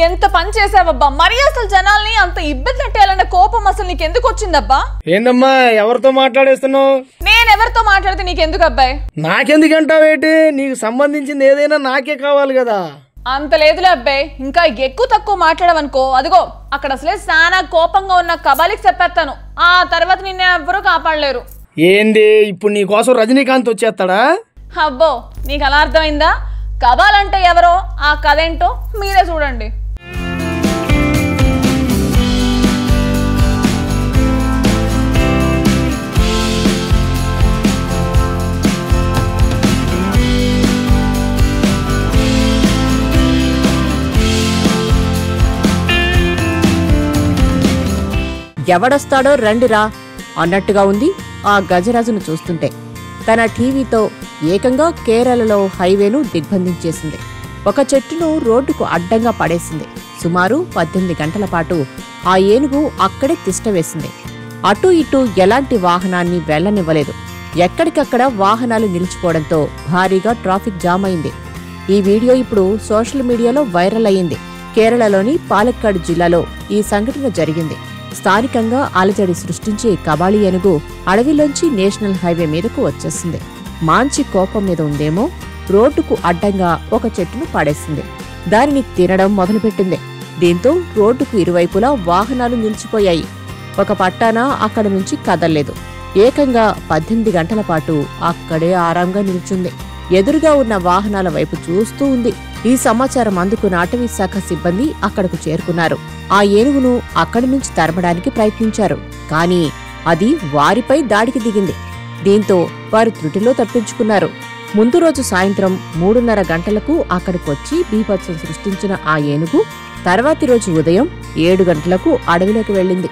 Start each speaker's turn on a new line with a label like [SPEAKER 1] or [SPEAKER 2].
[SPEAKER 1] ఎంత పని చేసావబ్బా, మరి అసలు జనాల్ని అంత ఇబ్బంది పెట్టాలన్న కోపం అసలు నీకెందుకు వచ్చిందబ్బా?
[SPEAKER 2] ఏందమ్మా ఎవరితో మాట్లాడేస్తున్నావు?
[SPEAKER 1] నేనెవరితో మాట్లాడితే నీకెందుకు అబ్బాయి?
[SPEAKER 2] నాకెందుకంటావేటి? నీకు సంబంధించింది ఏదైనా నాకే కావాలి కదా.
[SPEAKER 1] అంత లేదులే అబ్బాయి, ఇంకా ఎక్కువ తక్కువ మాట్లాడవనుకో అదిగో అక్కడ అసలే చాలా కోపంగా ఉన్న కబాలికి చెప్పేస్తాను. ఆ తర్వాత నిన్ను ఎవ్వరూ కాపాడలేరు.
[SPEAKER 2] ఏంది ఇప్పుడు నీ కోసం రజనీకాంత్ వచ్చేస్తాడా?
[SPEAKER 1] అబ్బో నీకు అలా అర్థమైందా? కబాలంటే ఎవరో ఆ కథ ఏంటో మీరే చూడండి.
[SPEAKER 3] ఎవడొస్తాడో రండిరా అన్నట్టుగా ఉంది ఆ గజరాజును చూస్తుంటే. తన టీవీతో ఏకంగా కేరళలో హైవేను దిగ్బంధించేసింది. ఒక చెట్టును రోడ్డుకు అడ్డంగా పడేసింది. సుమారు 18 గంటల పాటు ఆ ఏనుగు అక్కడే తిష్టవేసింది. అటూ ఇటూ ఎలాంటి వాహనాన్ని వెళ్లనివ్వలేదు. ఎక్కడికక్కడ వాహనాలు నిలిచిపోవడంతో భారీగా ట్రాఫిక్ జామ్ అయింది. ఈ వీడియో ఇప్పుడు సోషల్ మీడియాలో వైరల్ అయ్యింది. కేరళలోని పాలక్కాడ్ జిల్లాలో ఈ సంఘటన జరిగింది. స్థానికంగా అలజడి సృష్టించే కబాలి ఏనుగు అడవిలోంచి నేషనల్ హైవే మీదకు వచ్చేసింది. మాంచి కోపం మీద ఉందేమో రోడ్డుకు అడ్డంగా ఒక చెట్టును పడేసింది. దానిని తినడం మొదలుపెట్టింది. దీంతో రోడ్డుకు ఇరువైపులా వాహనాలు నిలిచిపోయాయి. ఒక పట్టాన అక్కడి నుంచి కదల్లేదు. ఏకంగా 18 గంటల పాటు అక్కడే ఆరాంగా నిల్చుంది. ఎదురుగా ఉన్న వాహనాల వైపు చూస్తూ ఉంది. ఈ సమాచారం అందుకున్న అటవీ శాఖ సిబ్బంది అక్కడకు చేరుకున్నారు. ఆ ఏనుగును అక్కడి నుంచి తరమడానికి ప్రయత్నించారు. కానీ అది వారిపై దాడికి దిగింది. దీంతో వారు త్రుటిలో తప్పించుకున్నారు. ముందు రోజు సాయంత్రం 3:30 గంటలకు అక్కడికొచ్చి బీభత్సం సృష్టించిన ఆ ఏనుగు తర్వాతి రోజు ఉదయం 7 గంటలకు అడవిలోకి వెళ్ళింది.